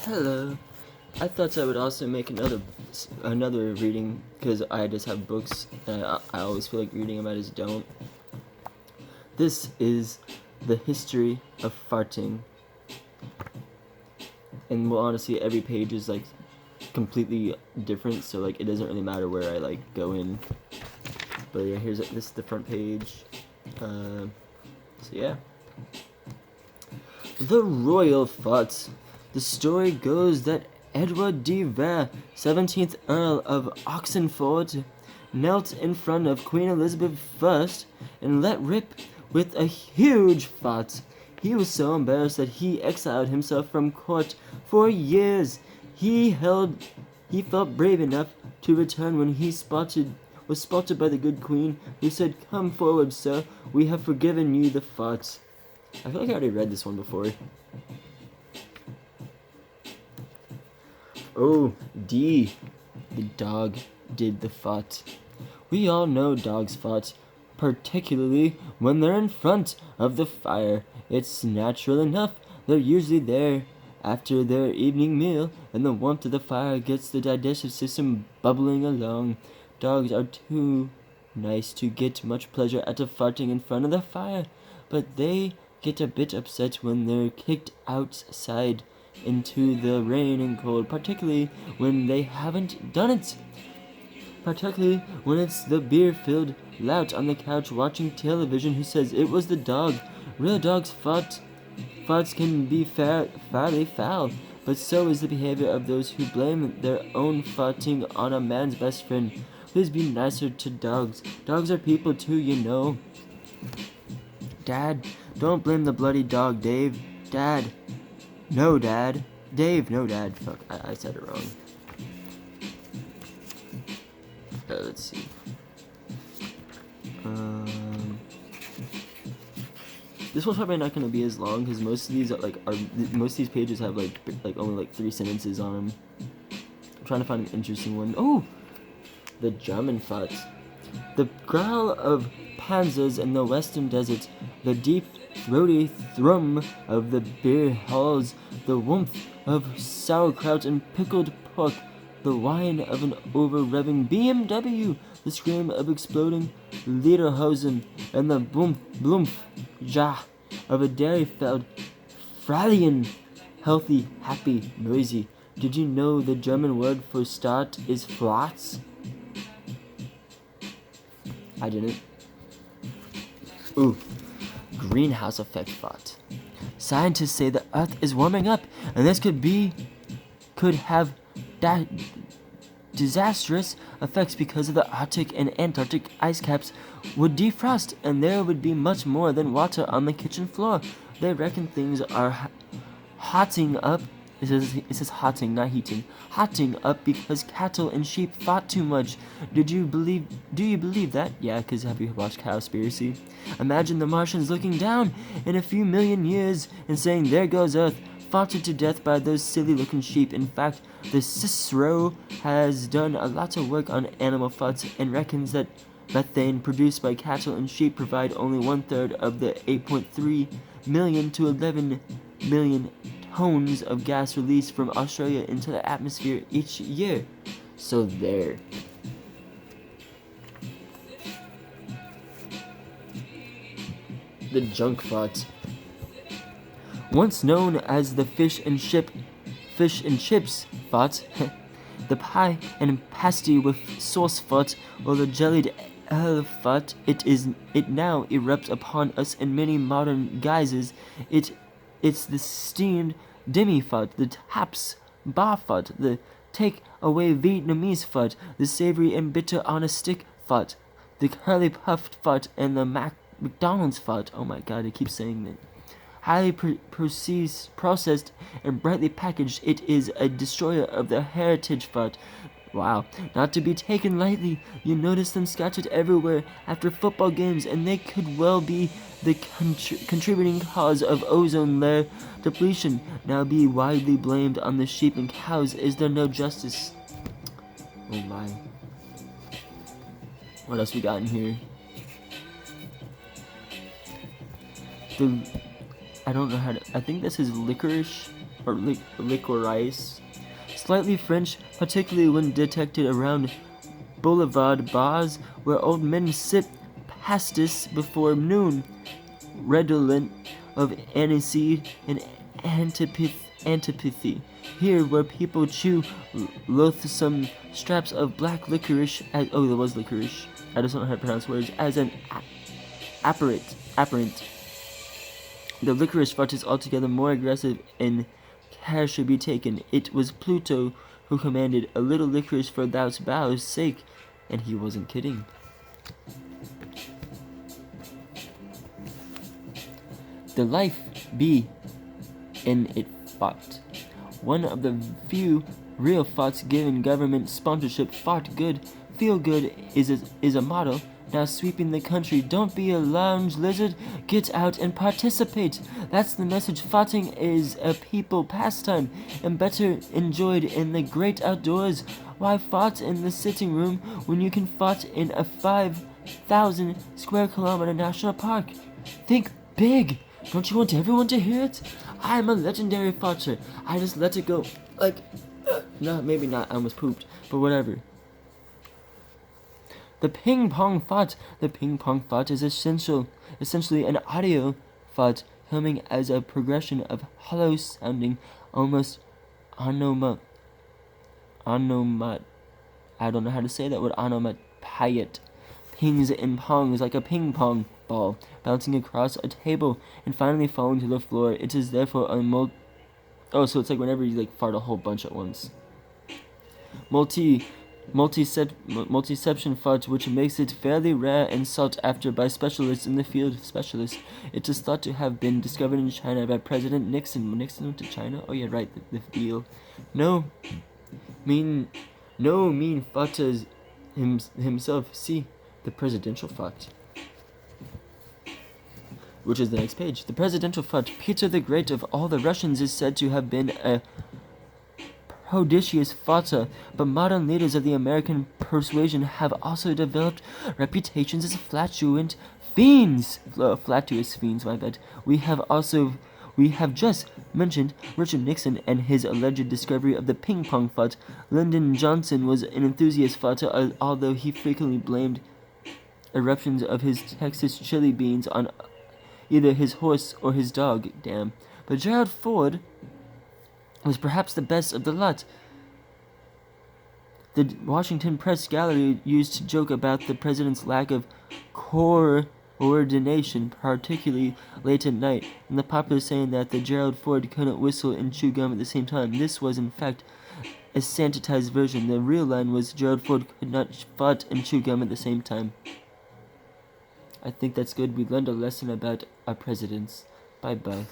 Hello. I thought I would also make another reading because I just have books and I always feel like reading them. I just don't. This is the history of farting, and well, honestly, every page is like completely different, so like it doesn't really matter where I like go in. But yeah, this is the front page. So yeah. The royal fart. The story goes that Edward de Vere, 17th Earl of Oxenford, knelt in front of Queen Elizabeth I and let rip with a huge fart. He was so embarrassed that he exiled himself from court for years. He felt brave enough to return when he was spotted by the good queen, who said, "Come forward, sir. We have forgiven you the fart." I feel like I already read this one before. Oh, D. The dog did the fart. We all know dogs fart, particularly when they're in front of the fire. It's natural enough. They're usually there after their evening meal, and the warmth of the fire gets the digestive system bubbling along. Dogs are too nice to get much pleasure out of farting in front of the fire, but they get a bit upset when they're kicked outside into the rain and cold, particularly when they haven't done it. Particularly when it's the beer-filled lout on the couch watching television who says it was the dog. Real dogs' farts can be fairly foul, but so is the behavior of those who blame their own farting on a man's best friend. Please be nicer to dogs. Dogs are people too, you know. Dad, don't blame the bloody dog, Dave. Dad. No, Dad. Dave, no, Dad. Fuck, I said it wrong. Let's see. This one's probably not gonna be as long because most of these pages have like only 3 sentences on them. I'm trying to find an interesting one. Oh, the German fart. The growl of panzers in the western desert, the deep, throaty thrum of the beer halls, the warmth of sauerkraut and pickled pork, the whine of an over-revving BMW, the scream of exploding lederhosen, and the boomf, bloomf, ja of a dairy-fed Fralian, healthy, happy, noisy. Did you know the German word for start is Flatz? I didn't. Ooh, greenhouse effect fart. Scientists say the Earth is warming up, and this could have disastrous effects because of the Arctic and Antarctic ice caps would defrost, and there would be much more than water on the kitchen floor. They reckon things are hotting up. It says hotting, not heating. Hotting up because cattle and sheep fought too much. Do you believe that? Yeah, because have you watched Cowspiracy? Imagine the Martians looking down in a few million years and saying, "There goes Earth, farted to death by those silly-looking sheep." In fact, the CICERO has done a lot of work on animal farts and reckons that methane produced by cattle and sheep provide only 1/3 of the 8.3 million to 11 million tons of gas released from Australia into the atmosphere each year. So there. The junk fart. Once known as the fish and chips fart, the pie and pasty with sauce fart, or the jellied ale fart, it now erupts upon us in many modern guises. It's the steamed demi fart, the taps bar fart, the take away Vietnamese fart, the savory and bitter on a stick fart, the curly puffed fart, and the McDonald's fart. Oh my god, I keep saying that. Highly processed and brightly packaged, it is a destroyer of the heritage fart. Wow, not to be taken lightly. You notice them scattered everywhere after football games, and they could well be the contributing cause of ozone layer depletion. Now be widely blamed on the sheep and cows. Is there no justice? Oh my. What else we got in here? I don't know how to. I think this is licorice or licorice. Slightly French, particularly when detected around Boulevard bars where old men sip pastis before noon, redolent of aniseed and antipathy. Here, where people chew loathsome straps of black licorice, there was licorice. I just don't know how to pronounce words. As an apparent. The licorice fart is altogether more aggressive, and care should be taken. It was Pluto who commanded a little licorice for thou bow's sake, and he wasn't kidding. The life be in it fought. One of the few real farts given government sponsorship. Fart good, feel good is a motto. Now sweeping the country, don't be a lounge lizard, get out and participate. That's the message. Farting is a people pastime and better enjoyed in the great outdoors. Why fart in the sitting room when you can fart in a 5,000 square kilometer national park? Think big. Don't you want everyone to hear it? I'm a legendary farter. I just let it go. No, maybe not. I almost pooped, but whatever. The ping pong fart. The ping pong fart is essentially an audio fart, humming as a progression of hollow sounding, almost onomat. I don't know how to say that word. Onomatopoeic. Pings and pongs like a ping pong ball, bouncing across a table and finally falling to the floor. It is therefore a so it's like whenever you fart a whole bunch at once. Multiception fart, which makes it fairly rare and sought after by specialists in the field. It is thought to have been discovered in China by President Nixon. Nixon went to China? Oh yeah, right, the deal. No mean farters himself. See the presidential fart, which is the next page. The presidential fart. Peter the Great of all the Russians is said to have been a prodigious farter, but modern leaders of the American persuasion have also developed reputations as flatuous fiends. We have just mentioned Richard Nixon and his alleged discovery of the ping pong fart. Lyndon Johnson was an enthusiast farter, although he frequently blamed eruptions of his Texas chili beans on either his horse or his dog. Damn. But Gerald Ford was perhaps the best of the lot. The Washington Press Gallery used to joke about the president's lack of coordination, particularly late at night, and the popular saying that the Gerald Ford couldn't whistle and chew gum at the same time. This was, in fact, a sanitized version. The real line was Gerald Ford could not fart and chew gum at the same time. I think that's good. We learned a lesson about our presidents. Bye-bye.